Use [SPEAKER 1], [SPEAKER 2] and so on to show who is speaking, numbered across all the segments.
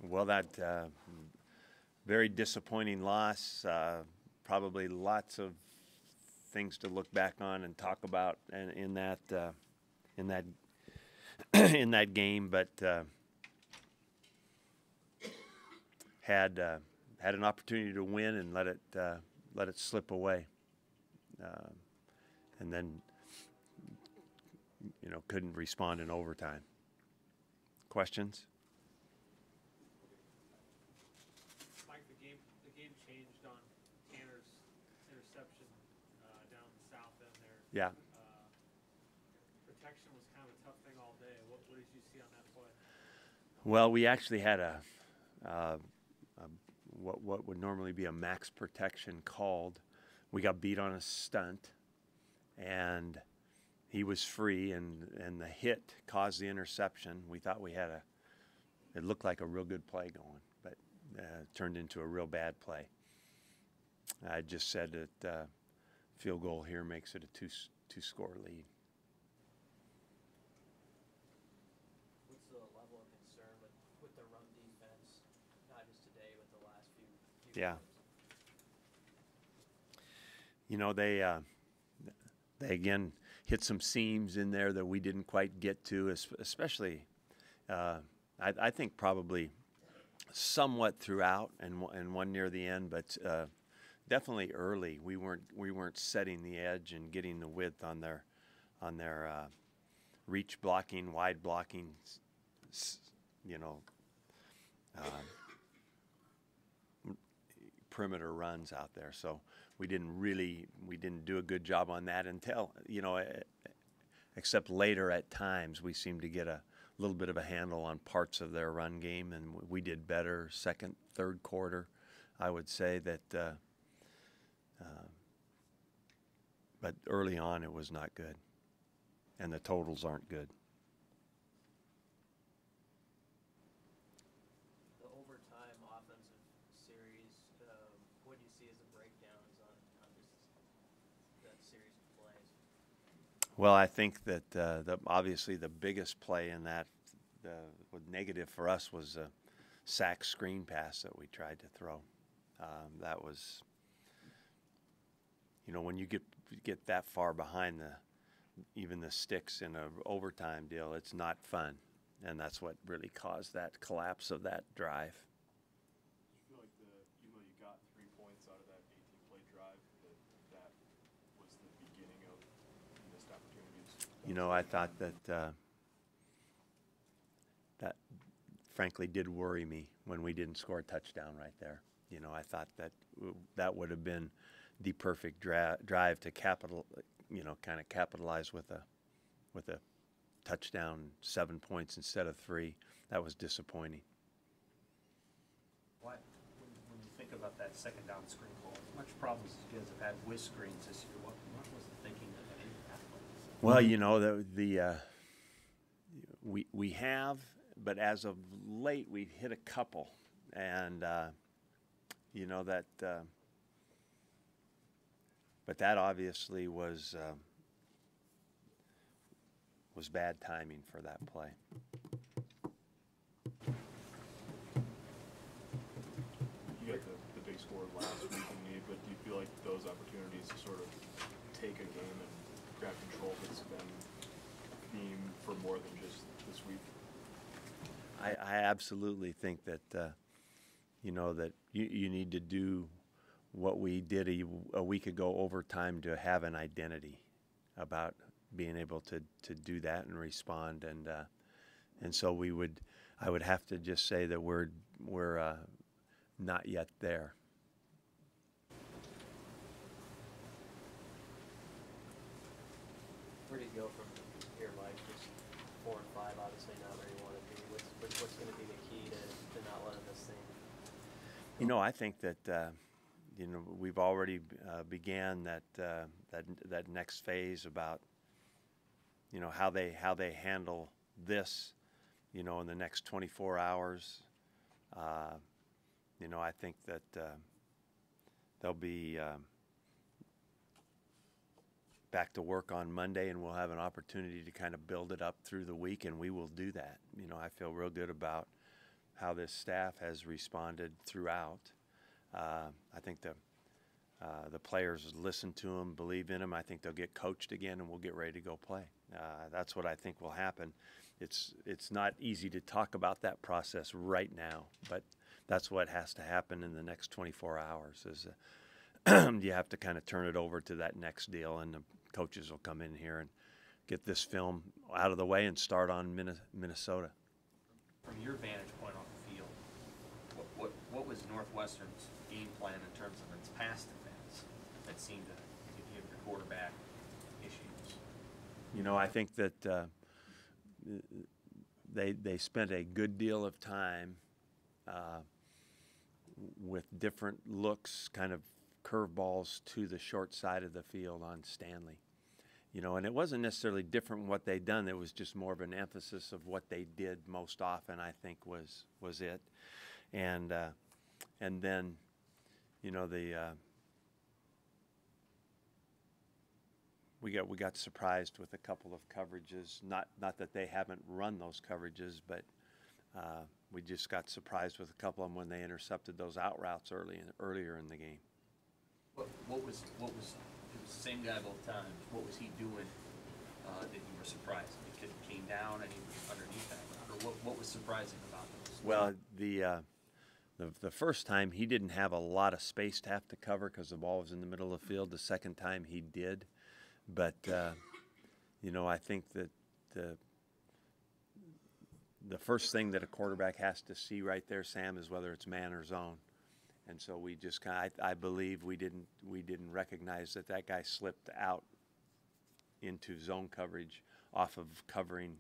[SPEAKER 1] Well, that very disappointing loss. Probably lots of things to look back on and talk about in that in that game, but had an opportunity to win and let it slip away, and then couldn't respond in overtime. Questions?
[SPEAKER 2] Mike, the game changed on Tanner's interception down the south end there.
[SPEAKER 1] Yeah.
[SPEAKER 2] Protection was kind of a tough thing all day. What did you see on that play?
[SPEAKER 1] Well, we actually had what would normally be a max protection called. We got beat on a stunt, and he was free, and the hit caused the interception. We thought it looked like a real good play going, but it turned into a real bad play. I just said that field goal here makes it a two-score lead.
[SPEAKER 3] What's the level of concern with the run defense, not just today, but the last few
[SPEAKER 1] Yeah.
[SPEAKER 3] games?
[SPEAKER 1] They again hit some seams in there that we didn't quite get to, especially I think probably somewhat throughout and one near the end, but definitely early. We weren't setting the edge and getting the width on their reach blocking, wide blocking, perimeter runs out there. So we didn't do a good job on that until, except later at times we seemed to get a little bit of a handle on parts of their run game, and we did better second, third quarter. I would say that, but early on it was not good, and the totals aren't good.
[SPEAKER 3] The overtime offensive series, what do you see as the breakdowns on just that series of plays?
[SPEAKER 1] Well, I think that obviously the biggest play in that, was negative for us, was a sack screen pass that we tried to throw. That was, when you get that far behind even the sticks in an overtime deal, it's not fun, and that's what really caused that collapse of that drive.
[SPEAKER 4] Do you feel like even though you got 3 points out of that 18-play drive, that was the beginning of missed opportunities?
[SPEAKER 1] I thought that frankly did worry me when we didn't score a touchdown right there. I thought that would have been the perfect drive to kind of capitalize with a touchdown, 7 points instead of 3. That was disappointing.
[SPEAKER 5] When you think about that second down screen ball, as much problems as you guys have had with screens this year, what was the thinking that
[SPEAKER 1] Well, we have, but as of late we've hit a couple, and but that obviously was bad timing for that play.
[SPEAKER 4] You got the big score last week in need, but do you feel like those opportunities to sort of take a game and grab control has been a theme for more than just this week?
[SPEAKER 1] I absolutely think that that you need to do what we did a week ago overtime to have an identity about being able to do that and respond, and so I would have to just say that we're not yet there.
[SPEAKER 3] Where do you go from here, Mike? Just 4 and 5, obviously not where you want to be. What's going to be the key to not letting this thing?
[SPEAKER 1] I think that we've already began that next phase about how they handle this, in the next 24 hours. I think that they'll be back to work on Monday, and we'll have an opportunity to kind of build it up through the week, and we will do that. I feel real good about how this staff has responded throughout. I think the players listen to them, believe in them. I think they'll get coached again, and we'll get ready to go play. That's what I think will happen. It's not easy to talk about that process right now, but that's what has to happen in the next 24 hours. Is you have to kind of turn it over to that next deal, and the coaches will come in here and get this film out of the way and start on Minnesota.
[SPEAKER 5] From your vantage point on the field, what was Northwestern's game plan in terms of its pass defense that seemed to give your quarterback issues?
[SPEAKER 1] You know, I think that they spent a good deal of time with different looks, kind of curveballs to the short side of the field on Stanley. You know, and it wasn't necessarily different from what they'd done. It was just more of an emphasis of what they did most often, I think, was it. And then, you know, we got surprised with a couple of coverages. Not that they haven't run those coverages, but we just got surprised with a couple of them when they intercepted those out routes earlier in the game.
[SPEAKER 5] What was it was the same guy both times. What was he doing that you were surprised? The kid came down and he was underneath that route, or what was surprising about those?
[SPEAKER 1] Well, the first time he didn't have a lot of space to have to cover because the ball was in the middle of the field. The second time he did, but you know, I think that the first thing that a quarterback has to see right there, Sam, is whether it's man or zone. And so we just I believe we didn't recognize that guy slipped out into zone coverage off of covering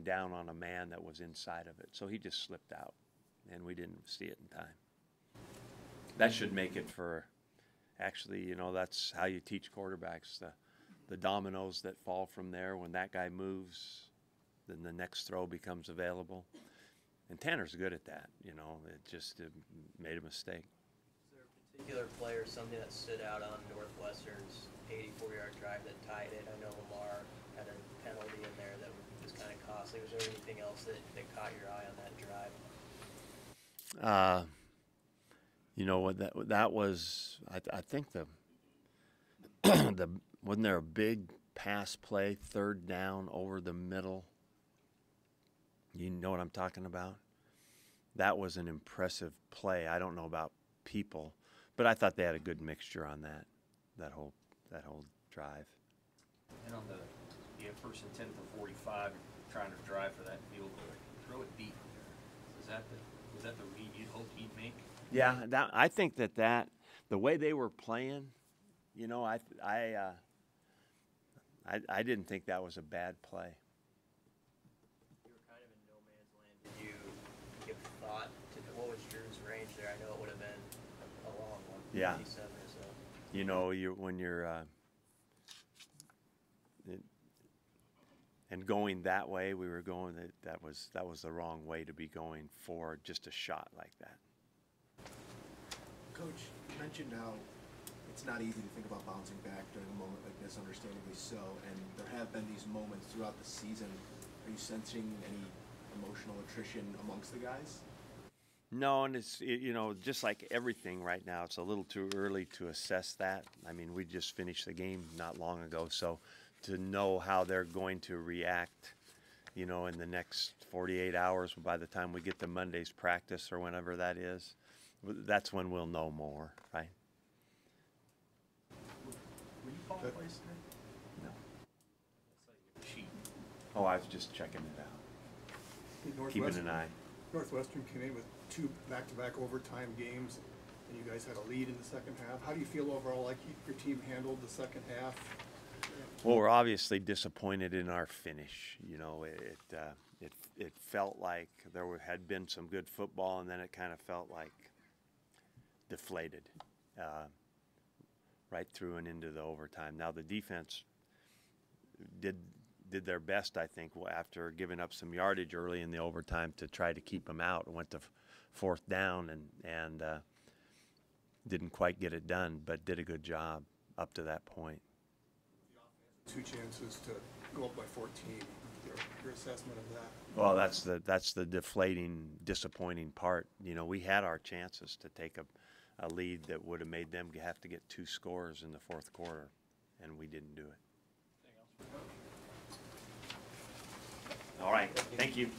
[SPEAKER 1] down on a man that was inside of it. So he just slipped out, and we didn't see it in time. That should make it for, actually, you know, that's how you teach quarterbacks, the dominoes that fall from there. When that guy moves, then the next throw becomes available. And Tanner's good at that, you know. It just made a mistake.
[SPEAKER 3] Is there a particular player, something that stood out on Northwestern's 84-yard drive that tied it? I know Lamar had a penalty in there that was kind of costly. Was there anything else that caught your eye on that drive?
[SPEAKER 1] You know what that was? I think wasn't there a big pass play, third down over the middle? You know what I'm talking about? That was an impressive play. I don't know about people, but I thought they had a good mixture on that whole drive.
[SPEAKER 5] And on you have first and 10 for 45, you're trying to drive for that field goal. Throw it deep. Was that the read you'd hoped he'd make?
[SPEAKER 1] Yeah, I think that the way they were playing, you know, I didn't think that was a bad play.
[SPEAKER 3] You were kind of in no man's land. Did you give thought to what was Drew's range there? I know it would have been a long one, 57 or so.
[SPEAKER 1] You know, when you're and going that way, we were going. That was the wrong way to be going for just a shot like that.
[SPEAKER 6] Coach, you mentioned how it's not easy to think about bouncing back during a moment like this, understandably so, and there have been these moments throughout the season. Are you sensing any emotional attrition amongst the guys?
[SPEAKER 1] No, and you know, just like everything right now, it's a little too early to assess that. I mean, we just finished the game not long ago, so to know how they're going to react, you know, in the next 48 hours, by the time we get to Monday's practice or whenever that is, that's when we'll know more, right?
[SPEAKER 5] Were you calling plays today?
[SPEAKER 1] No.
[SPEAKER 5] Cheating.
[SPEAKER 1] Oh, I was just checking it out, keeping an eye.
[SPEAKER 7] Northwestern came in with 2 back-to-back overtime games, and you guys had a lead in the second half. How do you feel overall, like your team handled the second half?
[SPEAKER 1] Well, we're obviously disappointed in our finish. You know, it felt like there had been some good football, and then it kind of felt like deflated right through and into the overtime. Now the defense did their best, I think, after giving up some yardage early in the overtime to try to keep them out. Went to fourth down and didn't quite get it done, but did a good job up to that point.
[SPEAKER 7] 2 chances to go up by 14. Your assessment assessment of that?
[SPEAKER 1] Well, that's the deflating, disappointing part. You know, we had our chances to take a lead that would have made them have to get 2 scores in the fourth quarter, and we didn't do it. All right, thank you.